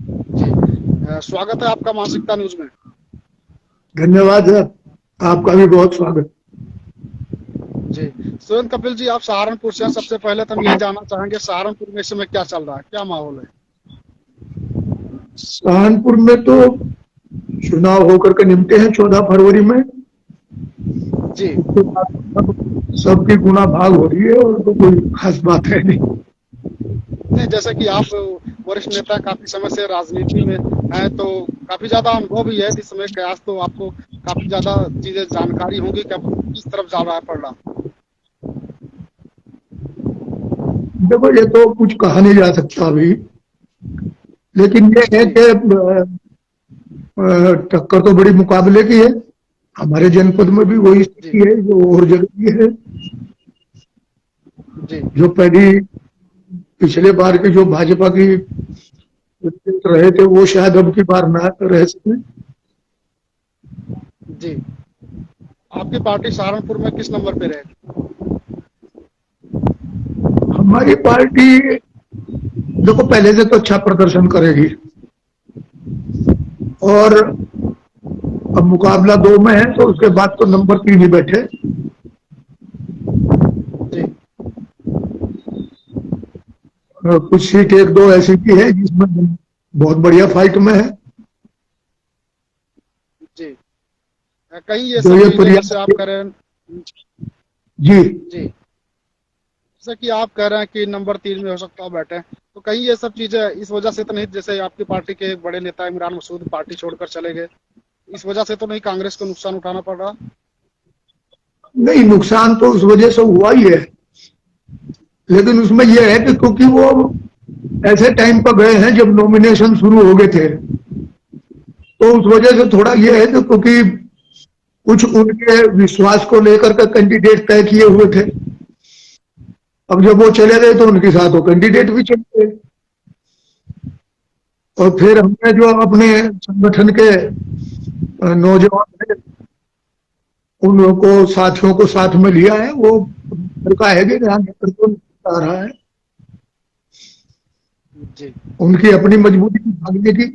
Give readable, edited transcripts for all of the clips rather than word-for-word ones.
जी। स्वागत है आपका मानसिकता न्यूज़ में। धन्यवाद सर। आपका भी बहुत स्वागत। जी। सुरेंद्र कपिल जी, आप सहारनपुर से हैं। सबसे पहले तो हम यही जानना चाहेंगे, सहारनपुर में इस समय क्या चल रहा है? क्या माहौल है? सहारनपुर में तो चुनाव होकर के निपटे हैं 14 फरवरी में। जी। उसके बाद सबकी गुना भाग हो रही है और तो कोई खास बात है नहीं। नहीं, जैसे कि आप वरिष्ठ नेता काफ़ी समय से राजनीति में हैं, तो काफ़ी ज़्यादा अनुभव भी है इस समय कयास, तो आपको काफ़ी ज़्यादा चीज़ें जानकारी होंगी कि अब किस तरफ जा रहा है पलड़ा। देखो, ये तो कुछ कहा नहीं जा सकता अभी, लेकिन ये है जी। कि टक्कर तो बड़ी मुकाबले की है। हमारे जनपद में भी वही जी। स्थिति है जो और जगह भी है। जी। जो पहली पिछले बार की जो भाजपा की रहे थे वो शायद अब की बार ना रह सके। जी। आपकी पार्टी सहारनपुर में किस नंबर पे रहेगी? हमारी पार्टी देखो पहले से तो अच्छा प्रदर्शन करेगी, और अब मुकाबला 2 में है तो उसके बाद तो नंबर 3 ही बैठे। जी। कुछ सीट एक दो ऐसी भी है जिसमें बहुत बढ़िया फाइट में है। जी। कहीं ये जो सब ये चीज़ें जैसे आप प्रयास। कह रहे हैं। जी। जी। जैसा कि आप कह रहे हैं कि नंबर 3 में हो सकता है बैठे, तो कहीं ये सब चीज़ें इस वजह से तो नहीं, जैसे आपकी पार्टी के एक बड़े नेता इमरान मसूद पार्टी छोड़कर चले गए, इस वजह से तो नहीं कांग्रेस को नुकसान उठाना पड़ रहा? नहीं, नुकसान तो उस वजह से हुआ ही है, लेकिन उसमें यह है कि क्योंकि वो ऐसे टाइम पर गए हैं जब नॉमिनेशन शुरू हो गए थे, तो उस वजह से थोड़ा यह है कि क्योंकि कुछ उनके विश्वास को लेकर के कैंडिडेट तय किए हुए थे। अब जब वो चले गए तो उनके साथ वो कैंडिडेट भी चले गए। और फिर हमने जो अपने संगठन के नौजवान हैं उनको साथियों को साथ में लिया है। वो लड़का है कि यहाँ नेतृत्व आ रहा है, जी। उनकी अपनी मजबूरी की भागने की।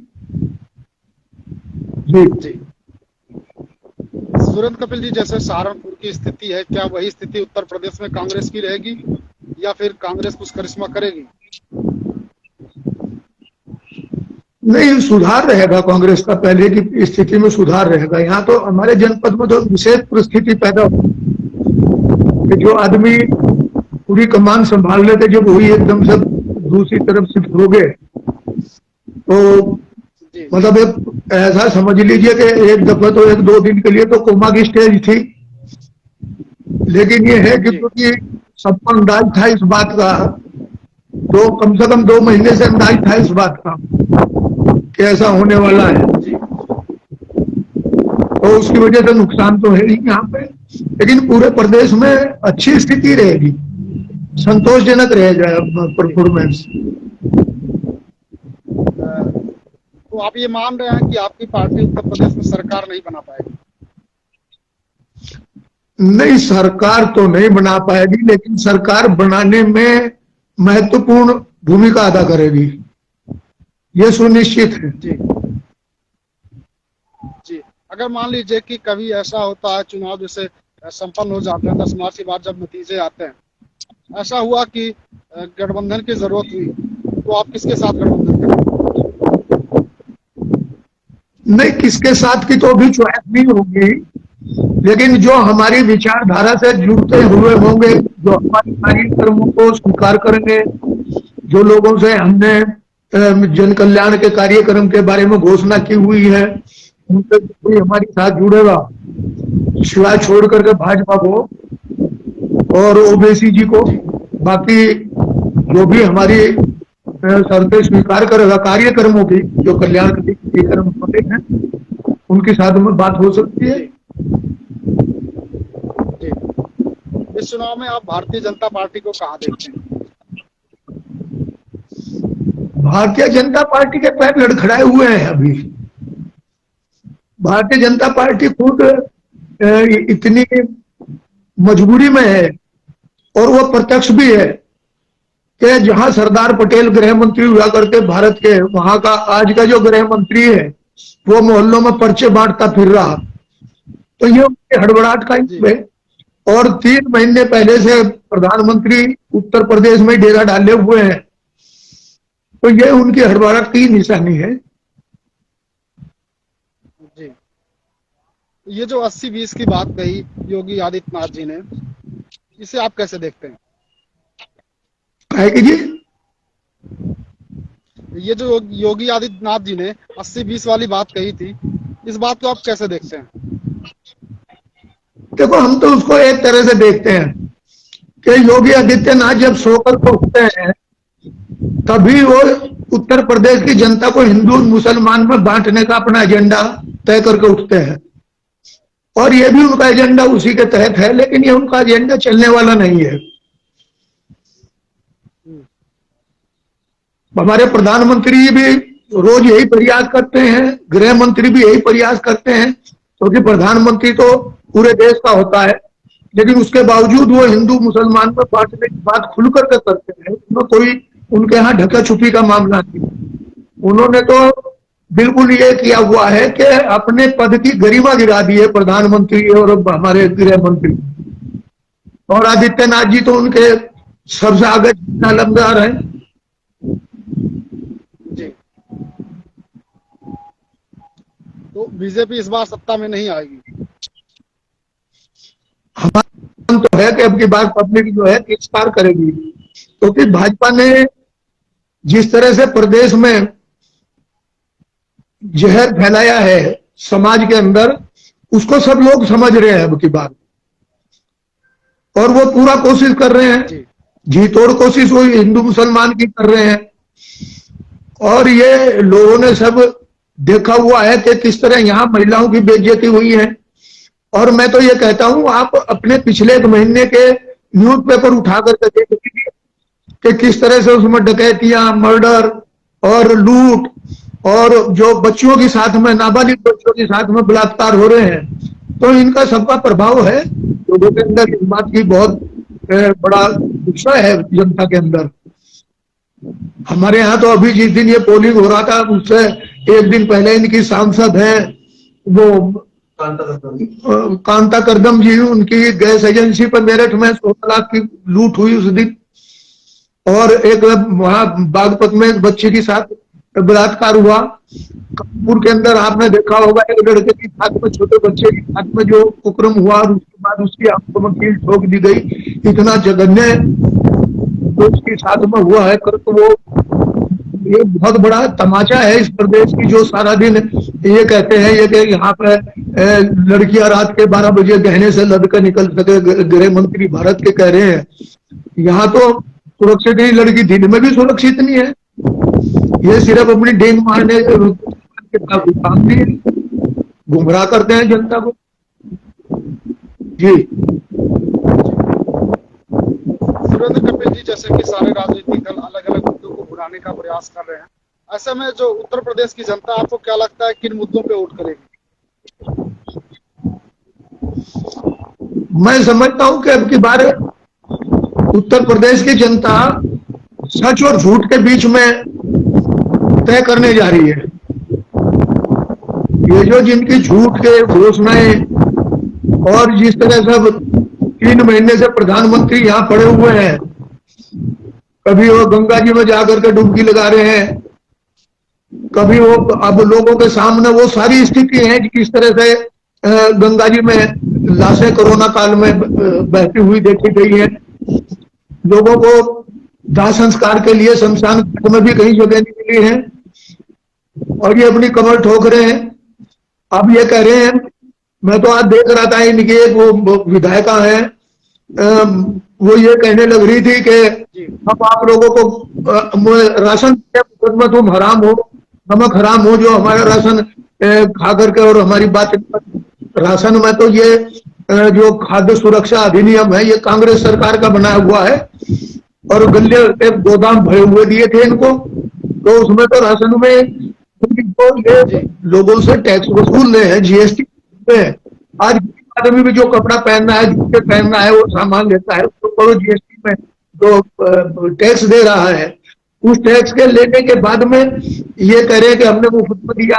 जी। जी। सुरेंद्र कपिल जी, जैसे सहारनपुर की स्थिति है, क्या वही स्थिति उत्तर प्रदेश में कांग्रेस की रहेगी या फिर कांग्रेस कुछ करिश्मा करेगी? नहीं, सुधार रहेगा कांग्रेस का, पहले की स्थिति में सुधार रहेगा। यहाँ तो हमारे जनपद में तो विशेष परिस्थिति पैदा हुई कि जो आदमी पूरी कमान संभाल लेते जब वही एकदम से दूसरी तरफ शिफ्ट हो गए, तो जी। मतलब एक ऐसा समझ लीजिए कि एक दफा तो एक दो दिन के लिए तो कोमा की स्टेज थी। लेकिन ये है कि जी। क्योंकि सबको अंदाज था इस बात का, तो कम से कम 2 महीने से अंदाज था इस बात का कि ऐसा होने वाला है। जी। तो उसकी वजह से नुकसान तो है ही यहाँ पे, लेकिन पूरे प्रदेश में अच्छी स्थिति रहेगी, संतोषजनक रहेगा जी। परफॉर्मेंस। तो आप ये मान रहे हैं कि आपकी पार्टी उत्तर प्रदेश में सरकार नहीं बना पाएगी? नहीं, सरकार तो नहीं बना पाएगी, लेकिन सरकार बनाने में महत्वपूर्ण भूमिका अदा करेगी, ये सुनिश्चित है। जी। जी। अगर मान लीजिए कि कभी ऐसा होता है, चुनाव जैसे संपन्न हो जाते हैं 10 मार्च के बाद जब नतीजे आते हैं, ऐसा हुआ कि गठबंधन की जरूरत हुई, तो आप किसके साथ गठबंधन करेंगे? नहीं, किसके साथ की तो अभी चॉइस नहीं होगी, लेकिन जो हमारी विचारधारा से जुड़ते हुए होंगे, जो हमारे कार्यक्रमों को स्वीकार करेंगे, जो लोगों से हमने जन कल्याण के कार्यक्रम के बारे में घोषणा की हुई है, उनसे कोई हमारे साथ जुड़ेगा, सिवाय छोड़ करके भाजपा को और ओबीसी जी को, जी। बाकी जो भी हमारी शर्तें स्वीकार करेगा कार्यक्रमों की, जो कल्याणकारी कार्यक्रम होते हैं उनके साथ में बात हो सकती है। जी। जी। इस चुनाव में आप भारतीय जनता पार्टी को कहाँ देखते हैं? भारतीय जनता पार्टी के पैर लड़खड़ाए हुए हैं अभी। भारतीय जनता पार्टी खुद इतनी मजबूरी में है, और वो प्रत्यक्ष भी है कि जहां सरदार पटेल गृह मंत्री हुआ करते भारत के, वहां का आज का जो गृह मंत्री है वो मोहल्लों में पर्चे बांटता फिर रहा। तो ये उनकी हड़बड़ाहट का जी ही है। और 3 महीने पहले से प्रधानमंत्री उत्तर प्रदेश में डेरा डाले हुए हैं, तो ये उनकी हड़बड़ाहट की निशानी है। जी। ये जो 80-20 की बात कही योगी आदित्यनाथ जी ने, इसे आप कैसे देखते हैं? है कि जी, ये जो योगी आदित्यनाथ जी ने 80-20 वाली बात कही थी, इस बात को आप कैसे देखते हैं? देखो हम तो उसको एक तरह से देखते हैं कि योगी आदित्यनाथ जब सोकर को उठते हैं तभी वो उत्तर प्रदेश की जनता को हिंदू मुसलमान में बांटने का अपना एजेंडा तय करके उठते हैं, और ये भी उनका एजेंडा उसी के तहत है, लेकिन ये उनका एजेंडा चलने वाला नहीं है। हमारे प्रधानमंत्री भी रोज यही प्रयास करते हैं, गृह मंत्री भी यही प्रयास करते हैं, क्योंकि प्रधानमंत्री तो पूरे देश का होता है, लेकिन उसके बावजूद वो हिंदू मुसलमान में बांटने की बात खुल करके करते हैं। उसमें कोई उनके यहाँ ढका छुपी का मामला नहीं। उन्होंने तो बिल्कुल ये किया हुआ है कि अपने पद की गरिमा गिरा दी है प्रधानमंत्री और हमारे गृह मंत्री। और आदित्यनाथ जी तो उनके सबसे आगे नालंदार है। जी। तो बीजेपी इस बार सत्ता में नहीं आएगी? हमारा तो है कि अब की बार पब्लिक जो है तिरस्कार करेगी, क्योंकि तो भाजपा ने जिस तरह से प्रदेश में जहर फैलाया है समाज के अंदर, उसको सब लोग समझ रहे हैं अब की बार, और वो पूरा कोशिश कर रहे हैं, जी तोड़ कोशिश वो हिंदू मुसलमान की कर रहे हैं। और ये लोगों ने सब देखा हुआ है कि किस तरह यहाँ महिलाओं की बेइज्जती हुई है। और मैं तो ये कहता हूं, आप अपने पिछले 1 महीने के न्यूज़पेपर उठा करके देख लीजिए कि किस तरह से उसमें डकैतियां, मर्डर और लूट, और जो बच्चियों के साथ में, नाबालिग बच्चों के साथ में बलात्कार हो रहे हैं, तो इनका सबका प्रभाव है लोगों के अंदर। इस बात की बहुत बड़ा गुस्सा है जनता के अंदर। हमारे यहाँ तो अभी जिस दिन ये पोलिंग हो रहा था उससे एक दिन पहले इनकी सांसद है वो कांता करदम जी, उनकी गैस एजेंसी पर मेरठ में 16 लाख की लूट हुई उस दिन। और एक वहां बागपत में एक बच्चे के साथ बलात्कार हुआ। कानपुर के अंदर आपने देखा होगा एक लड़के के साथ में, छोटे बच्चे के साथ में जो कुकर्म हुआ, और उसके बाद उसकी आंखों में कील ठोक दी गई। इतना जघन्य तो उसके साथ में हुआ है कर, तो वो ये बहुत बड़ा तमाचा है इस प्रदेश की, जो सारा दिन ये कहते हैं ये कि यहाँ पे लड़कियां रात के 12 बजे गहने से लद कर निकल सके, गृह मंत्री भारत के कह रहे हैं। यहाँ तो सुरक्षित नहीं, लड़की दिन में भी सुरक्षित नहीं है। ये सिर्फ अपनी डेंग मारने के काम नहीं है, गुमराह करते हैं जनता को। जी सुरेंद्र कपिल जी जैसे कि सारे राजनीतिक दल अलग अलग मुद्दों को भुनाने का प्रयास कर रहे हैं, ऐसे में जो उत्तर प्रदेश की जनता, आपको क्या लगता है किन मुद्दों पे वोट करेगी? मैं समझता हूं कि अब की बार उत्तर प्रदेश की जनता सच और झूठ के बीच में तय करने जा रही है। ये जो जिनकी झूठ के घोषणाएं, और जिस तरह सब 3 महीने से प्रधानमंत्री यहाँ पड़े हुए हैं, कभी वो गंगा जी में जाकर के डुबकी लगा रहे हैं, कभी वो अब लोगों के सामने वो सारी स्थिति है कि किस तरह से गंगा जी में लाशें कोरोना काल में बहती हुई देखी गई है। लोगों को दाह संस्कार के लिए शमशान घाट में भी कहीं जगह नहीं मिली है, और ये अपनी कमर ठोक रहे हैं। अब ये कह रहे हैं, मैं तो आज देख रहा था इनकी एक वो विधायिका है, वो ये कहने लग रही थी कि अब आप लोगों को राशन में तुम हराम हो, नमक हराम हो, जो हमारा राशन खा करके, और हमारी बात राशन में तो ये जो खाद्य सुरक्षा अधिनियम है ये कांग्रेस सरकार का बनाया हुआ है, और गले के गोदाम भरे हुए दिए थे इनको, तो उसमें तो राशन में ये लोगों से टैक्स वसूल रहे हैं, जीएसटी पे। आज आदमी भी जो कपड़ा पहनना है, जूते पहनना है, वो सामान लेता है, उसको करो जीएसटी में जो टैक्स दे रहा है, उस टैक्स के लेने के बाद में ये कह रहे हैं कि हमने मुफ्त में दिया,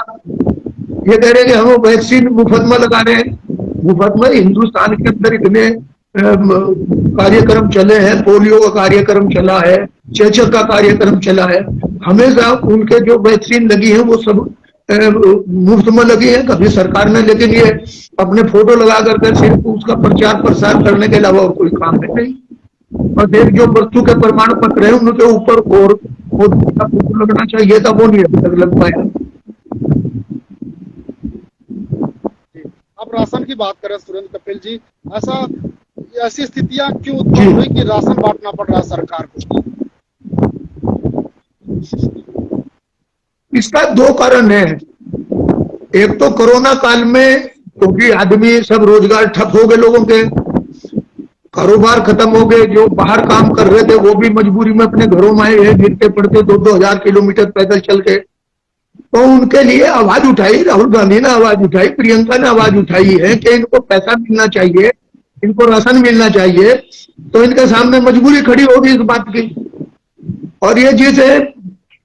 ये कह रहे हैं कि हम वैक्सीन मुफ्त में लगा रहे हैं। मुफ्त में हिंदुस्तान के अंदर इतने कार्यक्रम चले हैं, पोलियो का कार्यक्रम चला है, चेचक का कार्यक्रम चला है, हमेशा उनके जो वैक्सीन लगी है वो सब मुफ्त में लगी है कभी सरकार ने, लेकिन ये अपने फोटो लगा करके सिर्फ उसका प्रचार प्रसार करने के अलावा और कोई काम है नहीं। और एक जो वस्तु के प्रमाण पत्र है उनके ऊपर और फोटो लगना चाहिए था, वो नहीं अभी तक लग पाया। आप राशन की बात करें सुरेंद्र कपिल जी, ऐसी स्थितियां क्यों उत्पन्न हुई कि राशन बांटना पड़ रहा है सरकार को? इसका दो कारण है। एक तो कोरोना काल में क्योंकि आदमी सब रोजगार ठप हो गए, लोगों के कारोबार खत्म हो गए, जो बाहर काम कर रहे थे वो भी मजबूरी में अपने घरों में आए हैं, गिरते पड़ते 2-2 हजार किलोमीटर पैदल चल के। तो उनके लिए आवाज उठाई, राहुल गांधी ने आवाज उठाई, प्रियंका ने आवाज उठाई है कि इनको पैसा मिलना चाहिए, इनको राशन मिलना चाहिए। तो इनके सामने मजबूरी खड़ी होगी इस बात की। और ये जिसे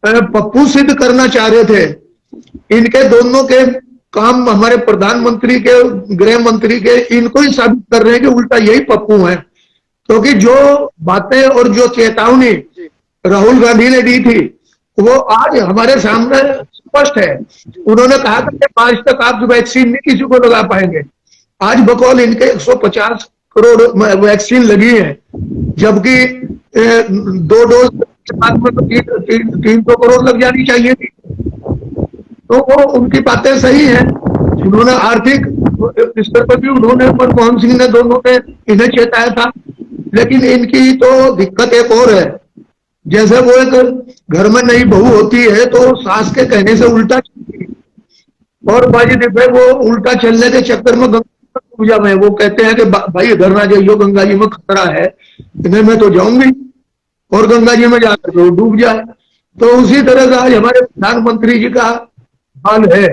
पप्पू सिद्ध करना चाह रहे थे, इनके दोनों के काम हमारे प्रधानमंत्री के, गृह मंत्री के, इनको ही साबित कर रहे हैं कि उल्टा यही पप्पू है। क्योंकि जो बातें और जो चेतावनी राहुल गांधी ने दी थी वो आज हमारे सामने स्पष्ट है। उन्होंने कहा था कि 5 तक आप वैक्सीन नहीं किसी को लगा पाएंगे। आज बकौल इनके 150 करोड़ वैक्सीन लगी है, जबकि 2 डोज के बाद में तो 300 करोड़ लग जानी चाहिए थी। तो वो उनकी बातें सही हैं। उन्होंने आर्थिक स्तर पर भी उन्होंने, मनमोहन सिंह ने, दोनों ने इन्हें चेताया था। लेकिन इनकी तो दिक्कत एक और है, जैसे वो एक घर में नई बहू होती है तो सास के कहने से उल्टा चलती है, और बाजी दिफे वो उल्टा चलने के चक्कर में पूजा में वो कहते हैं कि भाई इधर ना जाइयो, गंगा जी में खतरा है, इन्हें मैं तो जाऊंगी, और गंगा जी में जाकर वो डूब जाए। तो उसी तरह का आज हमारे प्रधानमंत्री जी का हाल है।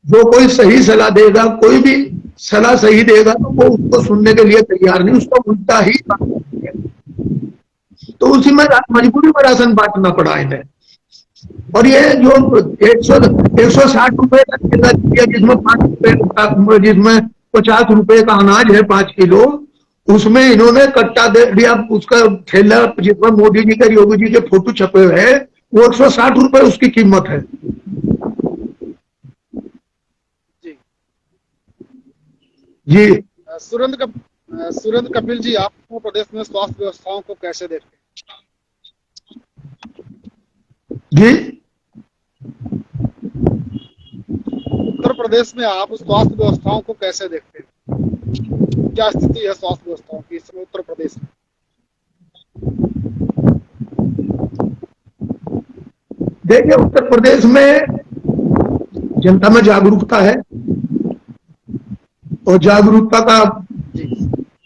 जो कोई सही सलाह देगा, कोई भी सलाह सही देगा तो वो उसको सुनने के लिए तैयार नहीं, उसको उल्टा ही। तो उसी में मजबूरी में राशन बांटना पड़ा इन्हें। और ये जो 160 रुपए का ठेला दिया, जिसमें 5 रुपए, जिसमें 50 रुपए का अनाज है 5 किलो, उसमें इन्होंने कट्टा दे दिया उसका ठेला, जिसमें मोदी जी के, योगी जी के फोटो छपे हुए हैं, वो 160 रुपए उसकी कीमत है। जी सुरेंद्र कपिल जी, आप उत्तर प्रदेश में स्वास्थ्य व्यवस्थाओं को कैसे देखते हैं? जी, उत्तर प्रदेश में आप स्वास्थ्य व्यवस्थाओं को कैसे देखते हैं? क्या स्थिति है स्वास्थ्य व्यवस्थाओं की इस समय उत्तर प्रदेश में? देखिए, उत्तर प्रदेश में जनता में जागरूकता है, और जागरूकता का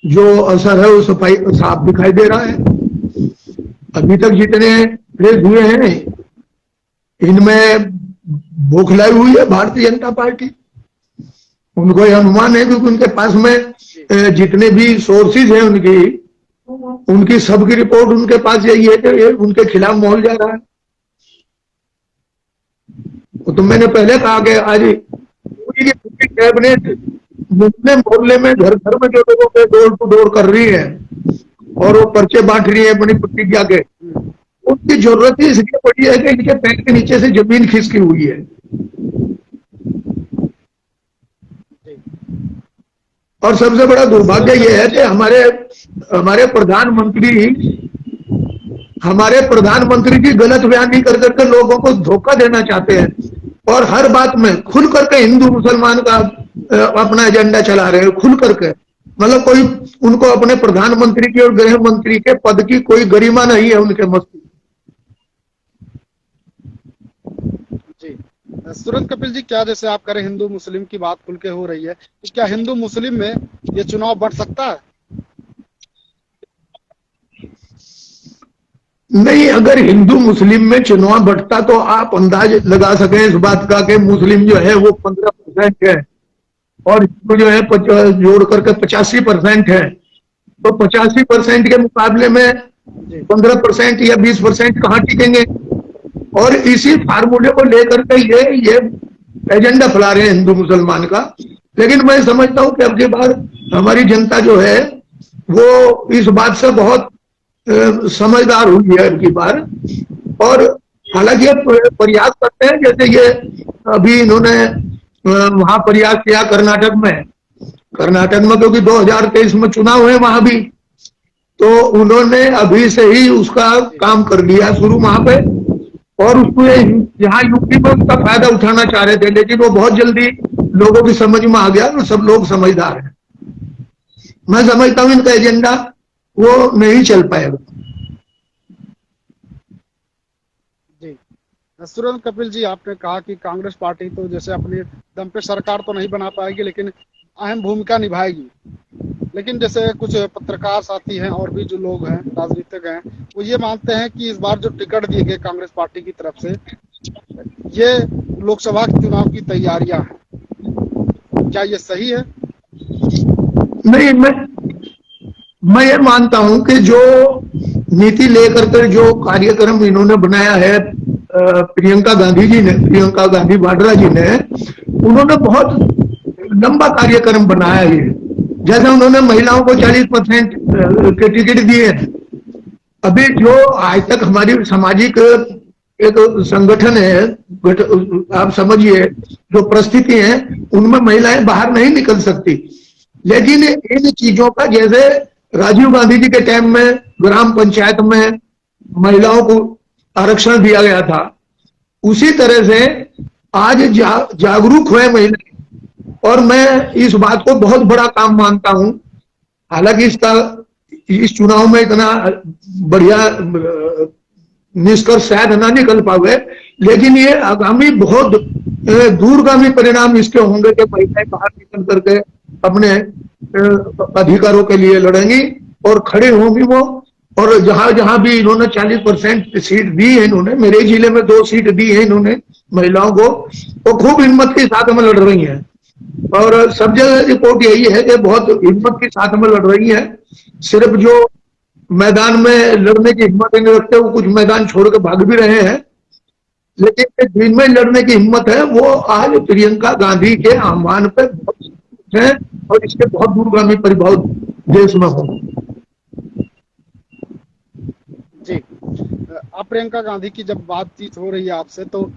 जो असर है वो सफाई साफ दिखाई दे रहा है। अभी तक जितने रेस हुए हैं इनमें बौखलाई हुई है भारतीय जनता पार्टी। उनको यह अनुमान है क्योंकि उनके पास में जितने भी सोर्सेज हैं उनकी सबकी रिपोर्ट उनके पास यही है कि उनके खिलाफ माहौल जा रहा है। तो मैंने पहले कहा कि आज पूरी कैबिनेट मोहल्ले में, घर घर में जो लोगों के डोर टू डोर कर रही है और वो पर्चे बांट रही है अपनी प्रतिज्ञा के, उनकी जरूरत ही इसलिए पड़ी है कि इनके पैर के नीचे से जमीन खिसकी हुई है। और सबसे बड़ा दुर्भाग्य यह है कि हमारे प्रधानमंत्री की गलत बयानी कर करके लोगों को धोखा देना चाहते हैं, और हर बात में खुल करके हिंदू मुसलमान का अपना एजेंडा चला रहे हैं, खुल करके। मतलब कोई उनको अपने प्रधानमंत्री की और गृह मंत्री के पद की कोई गरिमा नहीं है उनके मस्तिष्क। जी सुरेंद्र कपिल जी, क्या जैसे आप करें हिंदू मुस्लिम की बात खुल के हो रही है, तो क्या हिंदू मुस्लिम में ये चुनाव बढ़ सकता है? नहीं, अगर हिंदू मुस्लिम में चुनाव बढ़ता तो आप अंदाज लगा सकें इस बात का कि मुस्लिम जो है वो 15% है और हिंदू जो है जोड़ करके 85% है। तो 85% के मुकाबले में जी 15% या 20% कहाँ टिकेंगे। और इसी फार्मूले को लेकर के ये एजेंडा फैला रहे हैं हिंदू मुसलमान का। लेकिन मैं समझता हूं कि अब की बार हमारी जनता जो है वो इस बात से बहुत समझदार हुई है अब की बार। और हालांकि ये प्रयास करते हैं, जैसे ये अभी इन्होंने वहां प्रयास किया कर्नाटक में। कर्नाटक में क्योंकि 2023 में चुनाव है वहां भी, तो उन्होंने अभी से ही उसका जी काम कर लिया शुरू वहां पे। और उसको यहाँ यूपी में उसका फायदा उठाना चाह रहे थे, लेकिन वो बहुत जल्दी लोगों की समझ में आ गया और सब लोग समझदार हैं। मैं समझता हूं इनका एजेंडा वो नहीं चल पाएगा। जी। सुरेंद्र कपिल जी, आपने कहा कि कांग्रेस पार्टी तो जैसे अपने दम पे सरकार तो नहीं बना पाएगी, लेकिन अहम भूमिका निभाएगी। लेकिन जैसे कुछ पत्रकार साथी हैं और भी जो लोग हैं राजनीतिक हैं, वो ये मानते हैं कि इस बार जो टिकट दिए गए कांग्रेस पार्टी की तरफ से, ये लोकसभा चुनाव की तैयारियां हैं। क्या ये सही है? नहीं, मैं ये मानता हूं कि जो नीति लेकर के जो कार्यक्रम इन्होंने बनाया है प्रियंका गांधी जी ने, प्रियंका गांधी वाड्रा जी ने, उन्होंने बहुत लंबा कार्यक्रम बनाया है। जैसे उन्होंने महिलाओं को 40% के टिकट दिए। अभी जो आज तक हमारी सामाजिक एक संगठन है, आप समझिए जो परिस्थिति है उनमें महिलाएं बाहर नहीं निकल सकती। लेकिन इन चीजों का, जैसे राजीव गांधी जी के टाइम में ग्राम पंचायत में महिलाओं को आरक्षण दिया गया था, उसी तरह से आज जागरूक हुए महिलाएं। और मैं इस बात को बहुत बड़ा काम मानता हूं। हालांकि इस चुनाव में इतना बढ़िया निष्कर्ष शायद ना निकल पावे, लेकिन ये आगामी बहुत दूरगामी परिणाम इसके होंगे कि महिलाएं बाहर निकल करके अपने अधिकारों के लिए लड़ेंगी और खड़े होंगी वो। और जहां जहां भी इन्होंने 40% सीट दी है, इन्होंने मेरे जिले में 2 सीट दी है इन्होंने महिलाओं को, वो खूब हिम्मत के साथ में लड़ रही हैं। और सब जगह रिपोर्ट यही है कि बहुत हिम्मत के साथ में लड़ रही है। सिर्फ जो मैदान में लड़ने की हिम्मत नहीं रखते वो कुछ मैदान छोड़ के भाग भी रहे हैं, लेकिन जिनमें लड़ने की हिम्मत है वो आज प्रियंका गांधी के आह्वान पे बहुत है और इसके बहुत दूरगामी प्रभाव देश में हो। जी। अब प्रियंका गांधी की जब बातचीत हो रही है आपसे, तो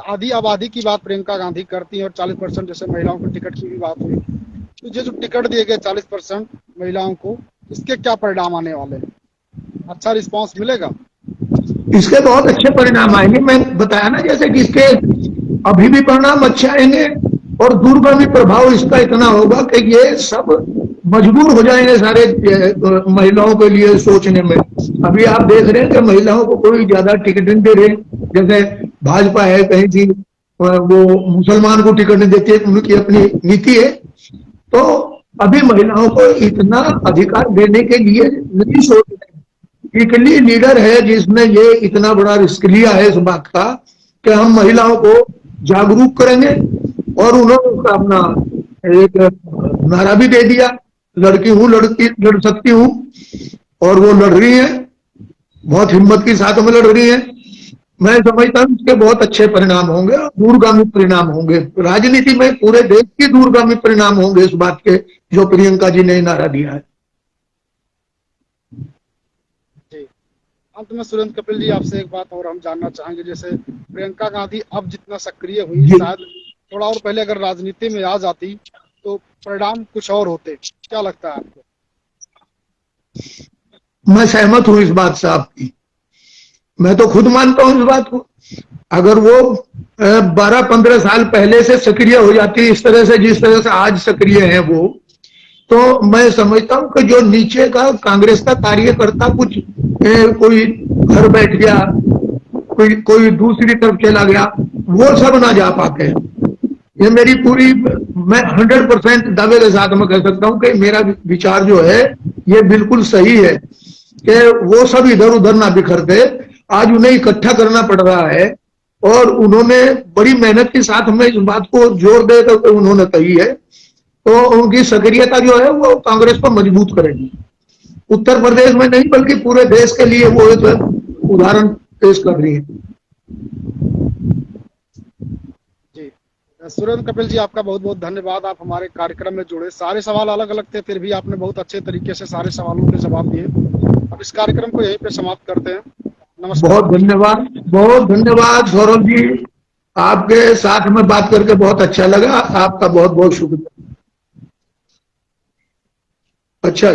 आधी आबादी की बात प्रियंका गांधी करती हैं और 40% जैसे महिलाओं को टिकट की भी बात हुई, तो ये जो टिकट दिए गए 40% महिलाओं को, इसके क्या परिणाम आने वाले हैं? अच्छा रिस्पांस मिलेगा? इसके बहुत अच्छे परिणाम आएंगे। मैं बताया ना जैसे कि इसके अभी भी परिणाम अच्छे आएंगे और दूरगामी प्रभाव इसका इतना होगा कि ये सब मजबूर हो जाएंगे सारे महिलाओं के लिए सोचने में। अभी आप देख रहे हैं कि महिलाओं को कोई ज्यादा टिकट नहीं दे रहे। जैसे भाजपा है कहीं थी, वो मुसलमान को टिकट नहीं देती है, उनकी अपनी नीति है। तो अभी महिलाओं को इतना अधिकार देने के लिए नहीं सोच रहे। इकली लीडर है जिसने ये इतना बड़ा रिस्क लिया है इस बात का कि हम महिलाओं को जागरूक करेंगे। और उन्होंने अपना एक नारा भी दे दिया, लड़की हूं, लड़ सकती हूं। और वो लड़ रही है, बहुत हिम्मत के साथ में लड़ रही है। मैं समझता हूं इसके बहुत अच्छे परिणाम होंगे और दूरगामी परिणाम होंगे। राजनीति में पूरे देश के दूरगामी परिणाम होंगे इस बात के, जो प्रियंका जी ने नारा दिया है। जी। अंत में सुरेंद्र कपिल जी, आपसे एक बात और हम जानना चाहेंगे। जैसे प्रियंका गांधी अब जितना सक्रिय हुई, शायद थोड़ा और पहले अगर राजनीति में आ जाती तो परिणाम कुछ और होते। क्या लगता है आपको? मैं सहमत हूं इस बात से आपकी। मैं तो खुद मानता हूं इस बात को। अगर वो 12-15 साल पहले से सक्रिय हो जाती इस तरह से, जिस तरह से आज सक्रिय है वो, तो मैं समझता हूं कि जो नीचे का कांग्रेस का कार्यकर्ता कुछ कोई घर बैठ गया, कोई दूसरी तरफ चला गया, वो सब ना जा पाते। ये मेरी पूरी, मैं 100% दावे के साथ में कह सकता हूं कि मेरा विचार जो है ये बिल्कुल सही है कि वो सब इधर उधर ना बिखरते। आज उन्हें इकट्ठा करना पड़ रहा है और उन्होंने बड़ी मेहनत के साथ में इस बात को जोर दे करके उन्होंने कही है। तो उनकी सक्रियता जो है वो कांग्रेस को मजबूत करेगी। उत्तर प्रदेश में नहीं बल्कि पूरे देश के लिए वो एक उदाहरण पेश कर रही है। जी, सुरेंद्र कपिल जी, आपका बहुत बहुत धन्यवाद। आप हमारे कार्यक्रम में जुड़े। सारे सवाल अलग अलग थे, फिर भी आपने बहुत अच्छे तरीके से सारे सवालों के जवाब दिए। अब इस कार्यक्रम को यहीं पे समाप्त करते हैं। नमस्कार। बहुत धन्यवाद, बहुत धन्यवाद सौरभ जी। आपके साथ में बात करके बहुत अच्छा लगा। आपका बहुत बहुत शुक्रिया। अच्छा।